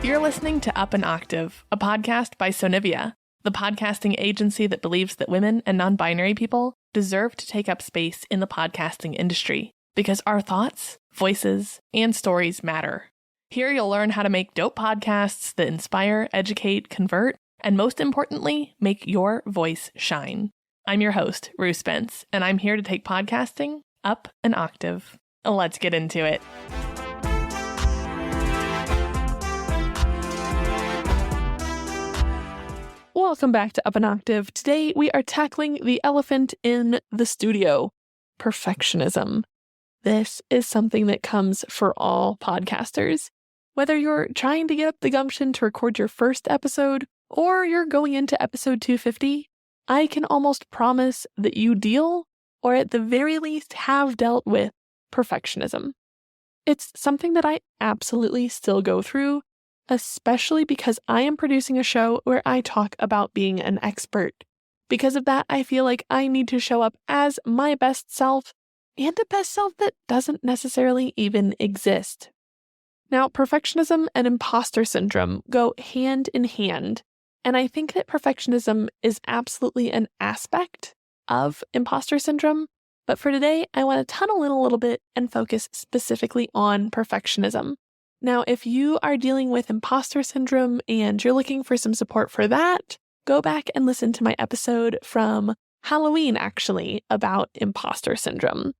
You're listening to Up An Octave, a podcast by Sonivia, the podcasting agency that believes that women and non-binary people deserve to take up space in the podcasting industry because our thoughts, voices, and stories matter. Here you'll learn how to make dope podcasts that inspire, educate, convert, and most importantly, make your voice shine. I'm your host, Rue Spence, and I'm here to take podcasting up an octave. Let's get into it. Welcome back to Up an Octave. Today we are tackling the elephant in the studio, perfectionism. This is something that comes for all podcasters. Whether you're trying to get up the gumption to record your first episode or you're going into episode 250, I can almost promise that you deal, or at the very least have dealt with, perfectionism. It's something that I absolutely still go through, especially because I am producing a show where I talk about being an expert. Because of that, I feel like I need to show up as my best self, and a best self that doesn't necessarily even exist. Now, perfectionism and imposter syndrome go hand in hand, and I think that perfectionism is absolutely an aspect of imposter syndrome, but for today, I want to tunnel in a little bit and focus specifically on perfectionism. Now, if you are dealing with imposter syndrome and you're looking for some support for that, go back and listen to my episode from Halloween, actually, about imposter syndrome.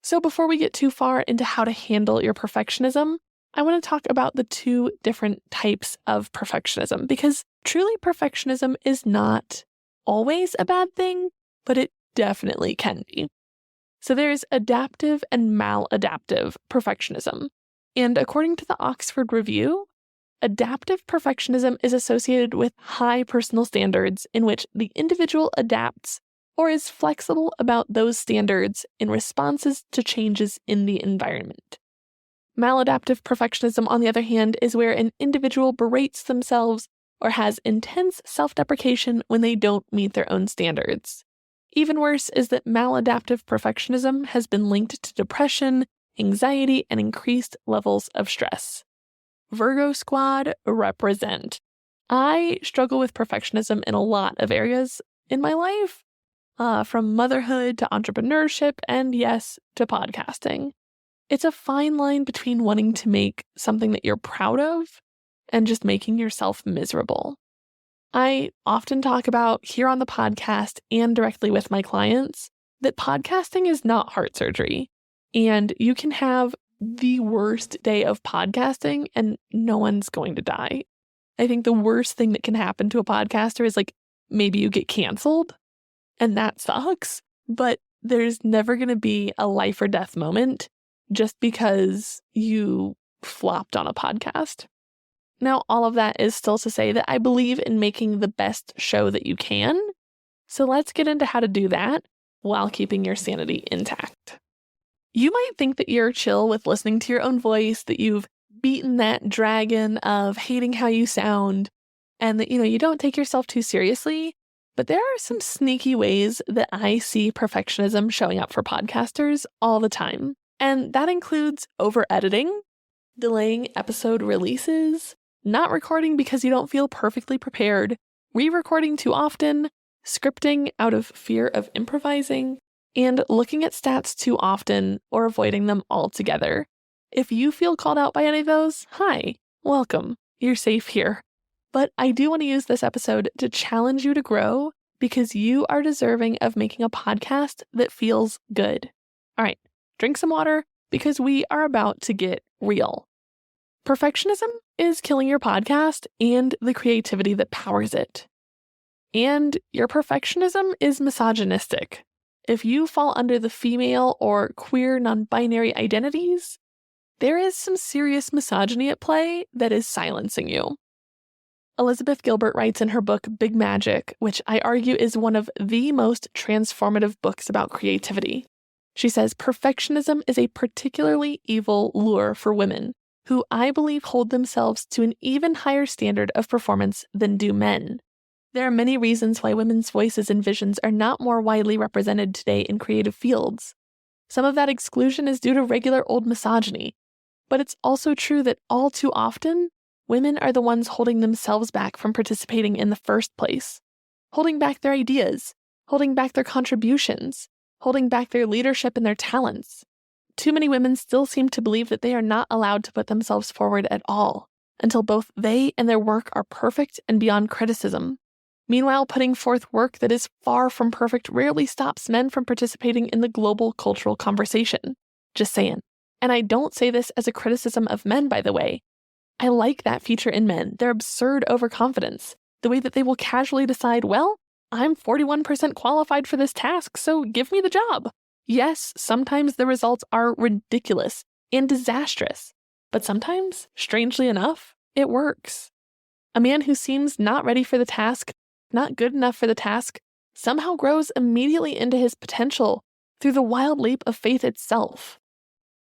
So before we get too far into how to handle your perfectionism, I want to talk about the two different types of perfectionism, because truly perfectionism is not always a bad thing, but it definitely can be. So there's adaptive and maladaptive perfectionism. And according to the Oxford Review, adaptive perfectionism is associated with high personal standards in which the individual adapts or is flexible about those standards in responses to changes in the environment. Maladaptive perfectionism, on the other hand, is where an individual berates themselves or has intense self-deprecation when they don't meet their own standards. Even worse is that maladaptive perfectionism has been linked to depression, anxiety, and increased levels of stress. Virgo Squad represent. I struggle with perfectionism in a lot of areas in my life, from motherhood to entrepreneurship and, yes, to podcasting. It's a fine line between wanting to make something that you're proud of and just making yourself miserable. I often talk about here on the podcast and directly with my clients that podcasting is not heart surgery. And you can have the worst day of podcasting and no one's going to die. I think the worst thing that can happen to a podcaster is maybe you get canceled, and that sucks, but there's never going to be a life or death moment just because you flopped on a podcast. Now, all of that is still to say that I believe in making the best show that you can. So let's get into how to do that while keeping your sanity intact. You might think that you're chill with listening to your own voice, that you've beaten that dragon of hating how you sound, and that, you don't take yourself too seriously. But there are some sneaky ways that I see perfectionism showing up for podcasters all the time. And that includes over-editing, delaying episode releases, not recording because you don't feel perfectly prepared, re-recording too often, scripting out of fear of improvising, and looking at stats too often or avoiding them altogether. If you feel called out by any of those, hi, welcome, you're safe here. But I do want to use this episode to challenge you to grow because you are deserving of making a podcast that feels good. All right, drink some water because we are about to get real. Perfectionism is killing your podcast and the creativity that powers it. And your perfectionism is misogynistic. If you fall under the female or queer non-binary identities, there is some serious misogyny at play that is silencing you. Elizabeth Gilbert writes in her book Big Magic, which I argue is one of the most transformative books about creativity. She says perfectionism is a particularly evil lure for women, who I believe hold themselves to an even higher standard of performance than do men. There are many reasons why women's voices and visions are not more widely represented today in creative fields. Some of that exclusion is due to regular old misogyny, but it's also true that all too often, women are the ones holding themselves back from participating in the first place, holding back their ideas, holding back their contributions, holding back their leadership and their talents. Too many women still seem to believe that they are not allowed to put themselves forward at all until both they and their work are perfect and beyond criticism. Meanwhile, putting forth work that is far from perfect rarely stops men from participating in the global cultural conversation. Just saying. And I don't say this as a criticism of men, by the way. I like that feature in men, their absurd overconfidence, the way that they will casually decide, well, I'm 41% qualified for this task, so give me the job. Yes, sometimes the results are ridiculous and disastrous, but sometimes, strangely enough, it works. A man who seems not ready for the task, not good enough for the task, somehow grows immediately into his potential through the wild leap of faith itself.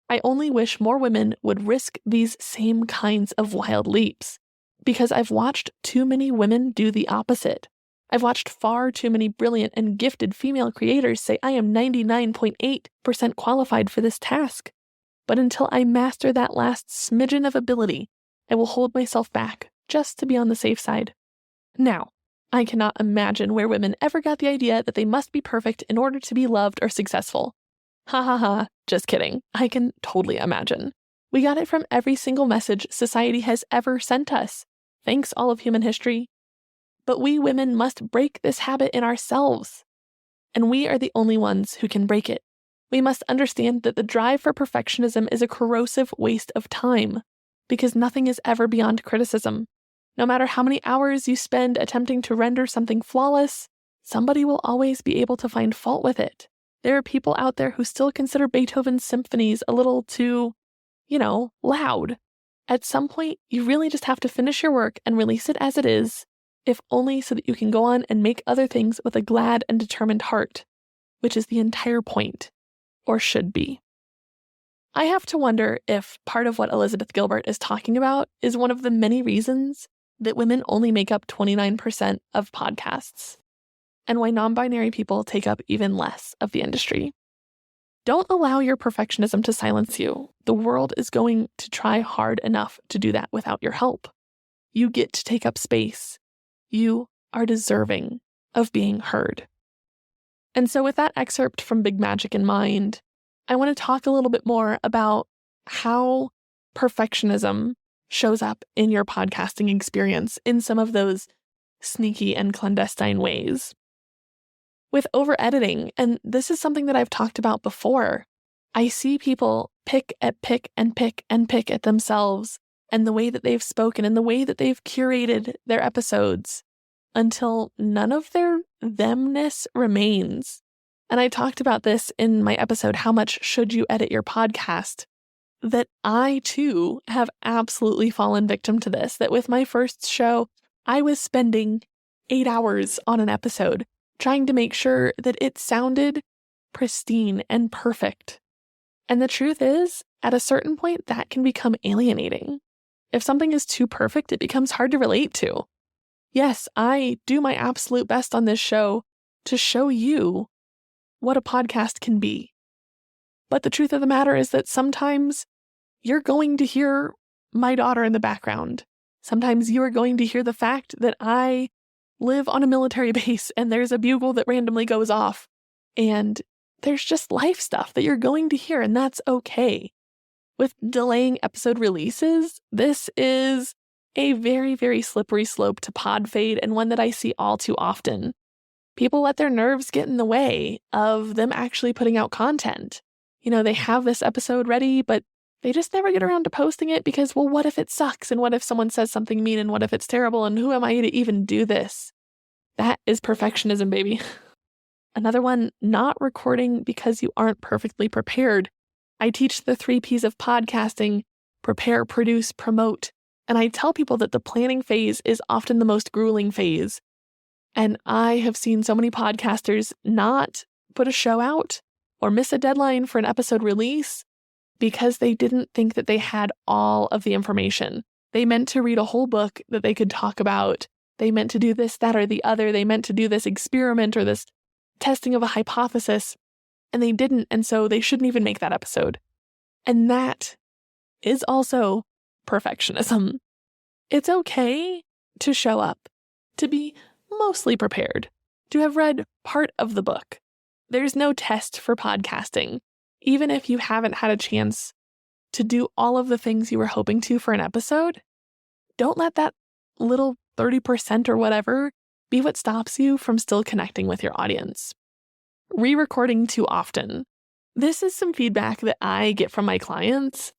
I only wish more women would risk these same kinds of wild leaps, because I've watched too many women do the opposite. I've watched far too many brilliant and gifted female creators say I am 99.8% qualified for this task. But until I master that last smidgen of ability, I will hold myself back just to be on the safe side. Now, I cannot imagine where women ever got the idea that they must be perfect in order to be loved or successful. Ha ha ha, just kidding. I can totally imagine. We got it from every single message society has ever sent us. Thanks all of human history. But we women must break this habit in ourselves. And we are the only ones who can break it. We must understand that the drive for perfectionism is a corrosive waste of time, because nothing is ever beyond criticism. No matter how many hours you spend attempting to render something flawless, somebody will always be able to find fault with it. There are people out there who still consider Beethoven's symphonies a little too, loud. At some point, you really just have to finish your work and release it as it is, if only so that you can go on and make other things with a glad and determined heart, which is the entire point, or should be. I have to wonder if part of what Elizabeth Gilbert is talking about is one of the many reasons that women only make up 29% of podcasts, and why non-binary people take up even less of the industry. Don't allow your perfectionism to silence you. The world is going to try hard enough to do that without your help. You get to take up space. You are deserving of being heard. And so with that excerpt from Big Magic in mind, I want to talk a little bit more about how perfectionism shows up in your podcasting experience in some of those sneaky and clandestine ways. With over-editing, and this is something that I've talked about before, I see people pick at themselves and the way that they've spoken and the way that they've curated their episodes until none of their themness remains. And I talked about this in my episode, How Much Should You Edit Your Podcast? That I, too, have absolutely fallen victim to this, that with my first show, I was spending 8 hours on an episode trying to make sure that it sounded pristine and perfect. And the truth is, at a certain point, that can become alienating. If something is too perfect, it becomes hard to relate to. Yes, I do my absolute best on this show to show you what a podcast can be. But the truth of the matter is that sometimes you're going to hear my daughter in the background. Sometimes you are going to hear the fact that I live on a military base and there's a bugle that randomly goes off. And there's just life stuff that you're going to hear, and that's okay. With delaying episode releases, this is a very, very slippery slope to pod fade, and one that I see all too often. People let their nerves get in the way of them actually putting out content. They have this episode ready, but they just never get around to posting it because, well, what if it sucks? And what if someone says something mean? And what if it's terrible? And who am I to even do this? That is perfectionism, baby. Another one, not recording because you aren't perfectly prepared. I teach the 3 Ps of podcasting: prepare, produce, promote. And I tell people that the planning phase is often the most grueling phase. And I have seen so many podcasters not put a show out or miss a deadline for an episode release because they didn't think that they had all of the information. They meant to read a whole book that they could talk about. They meant to do this, that, or the other. They meant to do this experiment or this testing of a hypothesis, and they didn't, and so they shouldn't even make that episode. And that is also perfectionism. It's okay to show up, to be mostly prepared, to have read part of the book. There's no test for podcasting. Even if you haven't had a chance to do all of the things you were hoping to for an episode, don't let that little 30% or whatever be what stops you from still connecting with your audience. Re-recording too often. This is some feedback that I get from my clients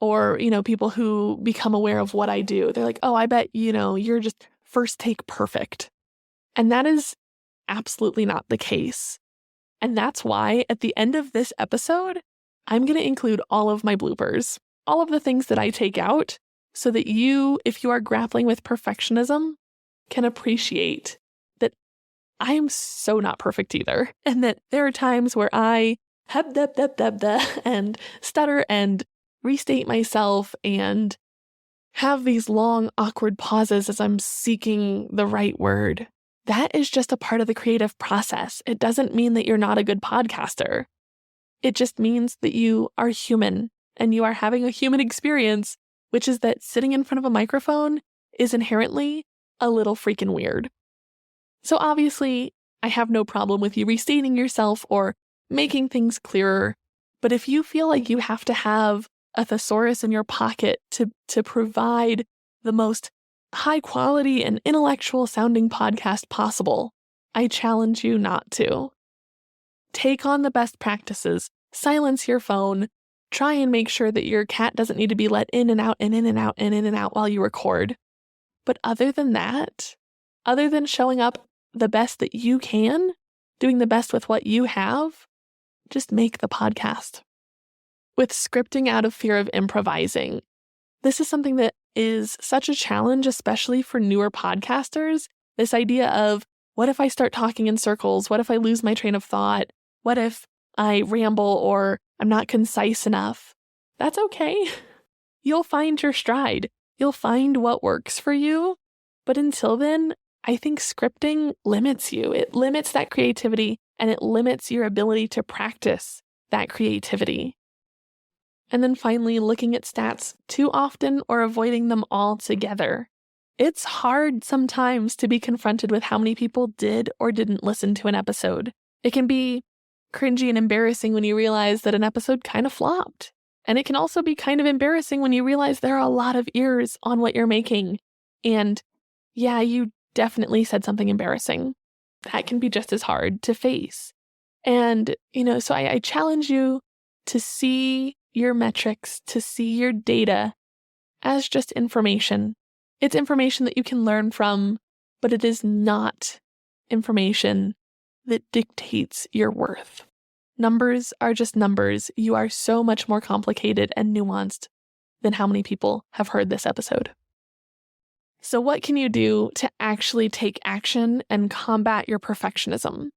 or, people who become aware of what I do. They're like, oh, I bet, you're just first take perfect. And that is absolutely not the case. And that's why at the end of this episode, I'm going to include all of my bloopers, all of the things that I take out so that you, if you are grappling with perfectionism, can appreciate that I am so not perfect either. And that there are times where I and stutter and restate myself and have these long, awkward pauses as I'm seeking the right word. That is just a part of the creative process. It doesn't mean that you're not a good podcaster. It just means that you are human and you are having a human experience, which is that sitting in front of a microphone is inherently a little freaking weird. So obviously, I have no problem with you restating yourself or making things clearer. But if you feel like you have to have a thesaurus in your pocket to provide the most high quality and intellectual sounding podcast possible, I challenge you not to. Take on the best practices, silence your phone, try and make sure that your cat doesn't need to be let in and out and in and out and in and out while you record. But other than that, other than showing up the best that you can, doing the best with what you have, just make the podcast. With scripting out of fear of improvising, this is something that is such a challenge, especially for newer podcasters. This idea of, what if I start talking in circles? What if I lose my train of thought? What if I ramble or I'm not concise enough? That's okay. You'll find your stride. You'll find what works for you. But until then, I think scripting limits you. It limits that creativity and it limits your ability to practice that creativity. And then finally, looking at stats too often or avoiding them altogether. It's hard sometimes to be confronted with how many people did or didn't listen to an episode. It can be cringy and embarrassing when you realize that an episode kind of flopped. And it can also be kind of embarrassing when you realize there are a lot of ears on what you're making. And yeah, you definitely said something embarrassing. That can be just as hard to face. And, so I challenge you to see your metrics, to see your data as just information. It's information that you can learn from, but it is not information that dictates your worth. Numbers are just numbers. You are so much more complicated and nuanced than how many people have heard this episode. So what can you do to actually take action and combat your perfectionism?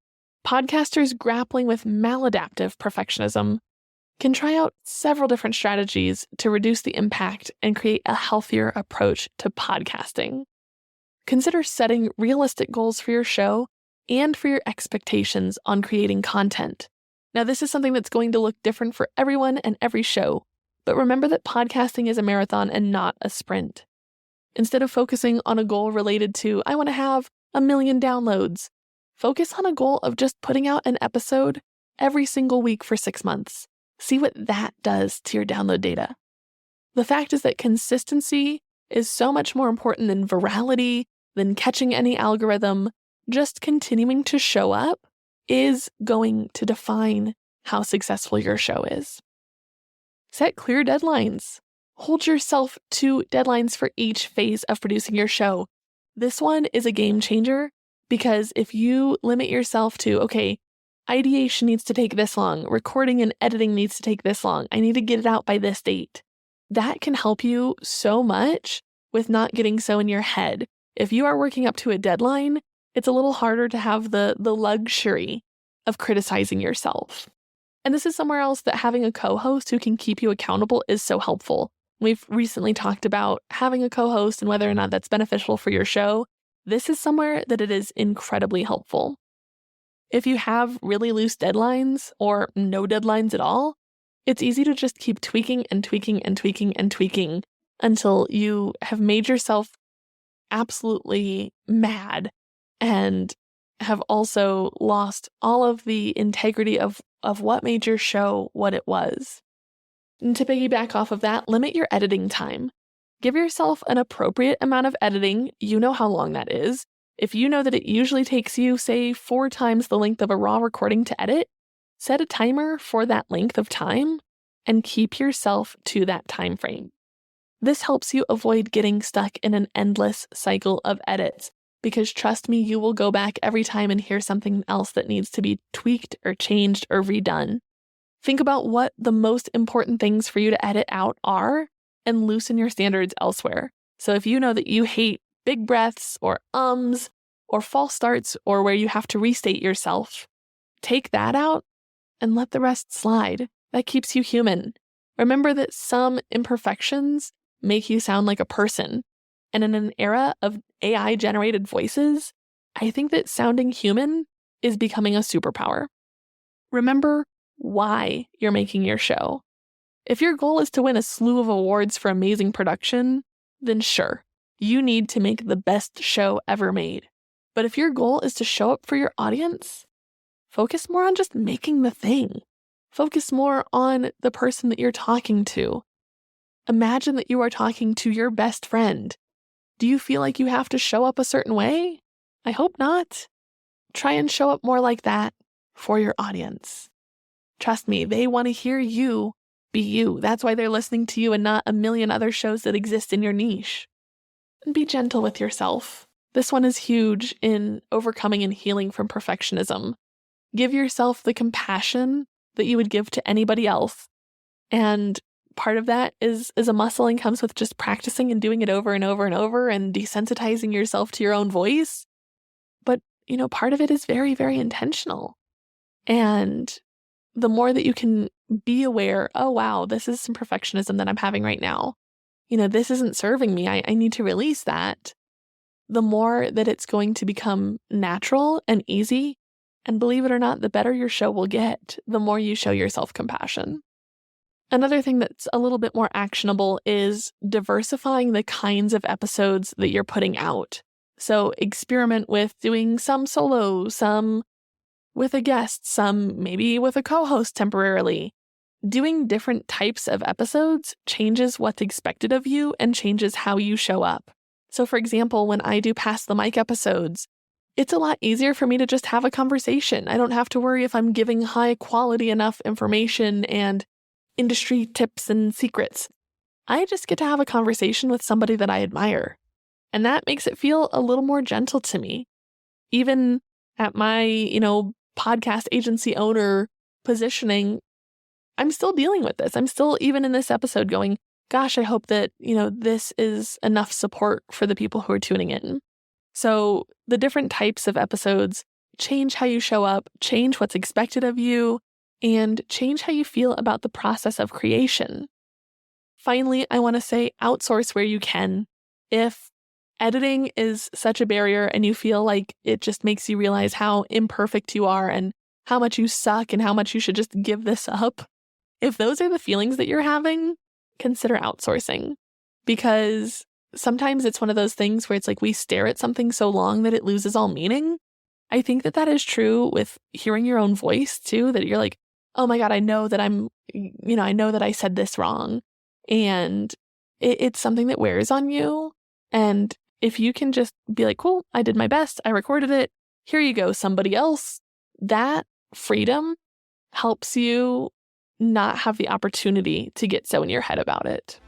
Podcasters grappling with maladaptive perfectionism can try out several different strategies to reduce the impact and create a healthier approach to podcasting. Consider setting realistic goals for your show and for your expectations on creating content. Now, this is something that's going to look different for everyone and every show, but remember that podcasting is a marathon and not a sprint. Instead of focusing on a goal related to, I want to have 1 million downloads, focus on a goal of just putting out an episode every single week for 6 months. See what that does to your download data. The fact is that consistency is so much more important than virality, than catching any algorithm. Just continuing to show up is going to define how successful your show is. Set clear deadlines. Hold yourself to deadlines for each phase of producing your show. This one is a game changer because if you limit yourself to, okay, ideation needs to take this long, recording and editing needs to take this long, I need to get it out by this date. That can help you so much with not getting so in your head. If you are working up to a deadline, it's a little harder to have the luxury of criticizing yourself. And this is somewhere else that having a co-host who can keep you accountable is so helpful. We've recently talked about having a co-host and whether or not that's beneficial for your show. This is somewhere that it is incredibly helpful. If you have really loose deadlines or no deadlines at all, it's easy to just keep tweaking and tweaking and tweaking and tweaking until you have made yourself absolutely mad and have also lost all of the integrity of what made your show what it was. And to piggyback off of that, limit your editing time. Give yourself an appropriate amount of editing. You know how long that is. If you know that it usually takes you, say, 4 times the length of a raw recording to edit, set a timer for that length of time and keep yourself to that time frame. This helps you avoid getting stuck in an endless cycle of edits, because trust me, you will go back every time and hear something else that needs to be tweaked or changed or redone. Think about what the most important things for you to edit out are and loosen your standards elsewhere. So if you know that you hate big breaths or ums or false starts or where you have to restate yourself, take that out and let the rest slide. That keeps you human. Remember that some imperfections make you sound like a person. And in an era of AI-generated voices, I think that sounding human is becoming a superpower. Remember why you're making your show. If your goal is to win a slew of awards for amazing production, then sure, you need to make the best show ever made. But if your goal is to show up for your audience, focus more on just making the thing. Focus more on the person that you're talking to. Imagine that you are talking to your best friend. Do you feel like you have to show up a certain way? I hope not. Try and show up more like that for your audience. Trust me, they want to hear you be you. That's why they're listening to you and not a million other shows that exist in your niche. And be gentle with yourself. This one is huge in overcoming and healing from perfectionism. Give yourself the compassion that you would give to anybody else. And part of that is a muscle and comes with just practicing and doing it over and over and over and desensitizing yourself to your own voice. But, part of it is very, very intentional. And the more that you can be aware, oh, wow, this is some perfectionism that I'm having right now. This isn't serving me. I need to release that. The more that it's going to become natural and easy. And believe it or not, the better your show will get, the more you show yourself compassion. Another thing that's a little bit more actionable is diversifying the kinds of episodes that you're putting out. So experiment with doing some solo, some with a guest, some maybe with a co-host temporarily. Doing different types of episodes changes what's expected of you and changes how you show up. So for example, when I do Pass the Mic episodes, it's a lot easier for me to just have a conversation. I don't have to worry if I'm giving high quality enough information and industry tips and secrets. I just get to have a conversation with somebody that I admire. And that makes it feel a little more gentle to me. Even at my, podcast agency owner positioning, I'm still dealing with this. I'm still, even in this episode, going, gosh, I hope that, this is enough support for the people who are tuning in. So the different types of episodes change how you show up, change what's expected of you, and change how you feel about the process of creation. Finally, I want to say outsource where you can. If editing is such a barrier and you feel like it just makes you realize how imperfect you are and how much you suck and how much you should just give this up, if those are the feelings that you're having, consider outsourcing. Because sometimes it's one of those things where it's like we stare at something so long that it loses all meaning. I think that is true with hearing your own voice too, that you're like, oh my God, I know that I know that I said this wrong. And it's something that wears on you. And if you can just be like, cool, I did my best. I recorded it. Here you go, somebody else. That freedom helps you not have the opportunity to get so in your head about it.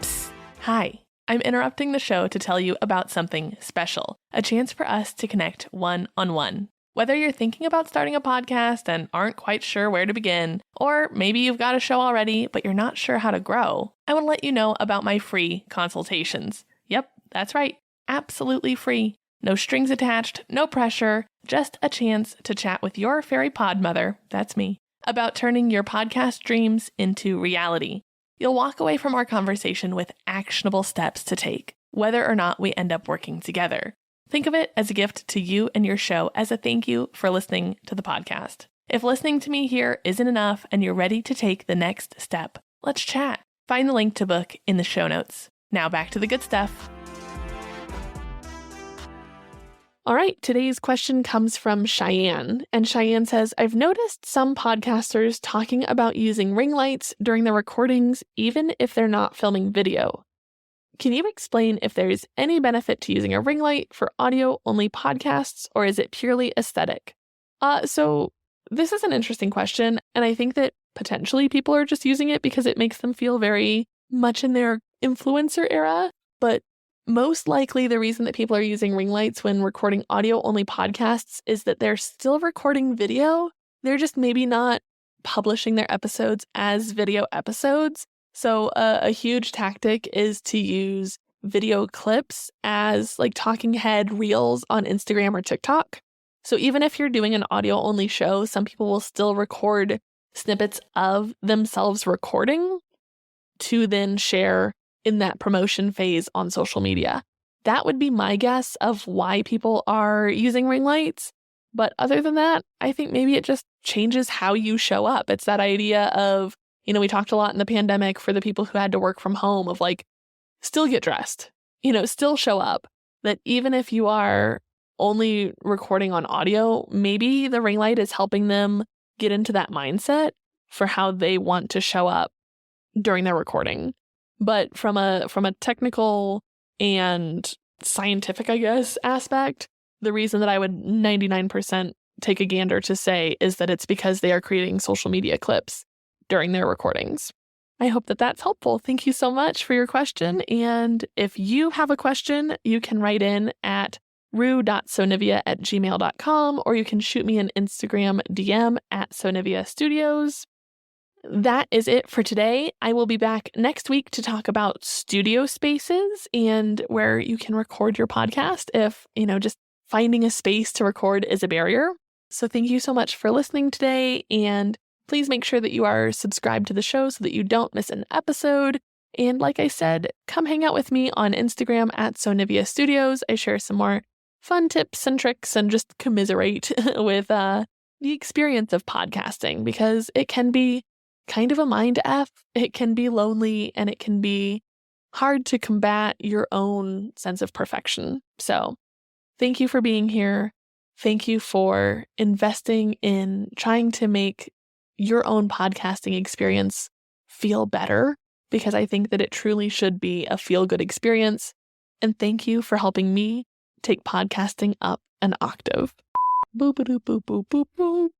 Psst. Hi, I'm interrupting the show to tell you about something special, a chance for us to connect one-on-one. Whether you're thinking about starting a podcast and aren't quite sure where to begin, or maybe you've got a show already, but you're not sure how to grow, I want to let you know about my free consultations. Yep, that's right. Absolutely free. No strings attached, no pressure, just a chance to chat with your fairy pod mother, that's me, about turning your podcast dreams into reality. You'll walk away from our conversation with actionable steps to take, whether or not we end up working together. Think of it as a gift to you and your show as a thank you for listening to the podcast. If listening to me here isn't enough and you're ready to take the next step, let's chat. Find the link to book in the show notes. Now back to the good stuff. All right, today's question comes from ShyAnne, and ShyAnne says, I've noticed some podcasters talking about using ring lights during their recordings, even if they're not filming video. Can you explain if there's any benefit to using a ring light for audio-only podcasts, or is it purely aesthetic? So this is an interesting question, and I think that potentially people are just using it because it makes them feel very much in their influencer era, but most likely the reason that people are using ring lights when recording audio-only podcasts is that they're still recording video. They're just maybe not publishing their episodes as video episodes. So a huge tactic is to use video clips as like talking head reels on Instagram or TikTok. So even if you're doing an audio-only show, some people will still record snippets of themselves recording to then share in that promotion phase on social media. That would be my guess of why people are using ring lights. But other than that, I think maybe it just changes how you show up. It's that idea of, we talked a lot in the pandemic for the people who had to work from home of like, still get dressed, still show up. That even if you are only recording on audio, maybe the ring light is helping them get into that mindset for how they want to show up during their recording. But from a technical and scientific, I guess, aspect, the reason that I would 99% take a gander to say is that it's because they are creating social media clips during their recordings. I hope that that's helpful. Thank you so much for your question. And if you have a question, you can write in at rue.sonivia@gmail.com, or you can shoot me an Instagram DM at Sonivia Studios. That is it for today. I will be back next week to talk about studio spaces and where you can record your podcast if, just finding a space to record is a barrier. So thank you so much for listening today, and please make sure that you are subscribed to the show so that you don't miss an episode. And like I said, come hang out with me on Instagram at Sonivia Studios. I share some more fun tips and tricks and just commiserate with the experience of podcasting, because it can be kind of a mind F. It can be lonely, and it can be hard to combat your own sense of perfection. So thank you for being here. Thank you for investing in trying to make your own podcasting experience feel better, because I think that it truly should be a feel-good experience. And thank you for helping me take podcasting up an octave. Boop-a-doop-boop-boop-boop-boop.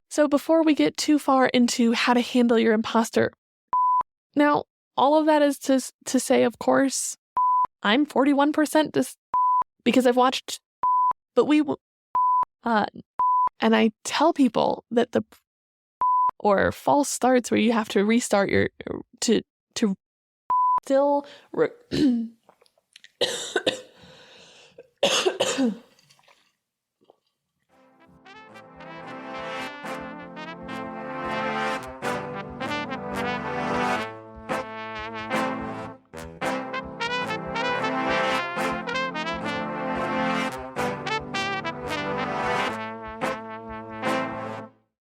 So before we get too far into how to handle your imposter, now, all of that is to say, of course, I'm 41% because I've watched, but and I tell people that or false starts where you have to restart to still,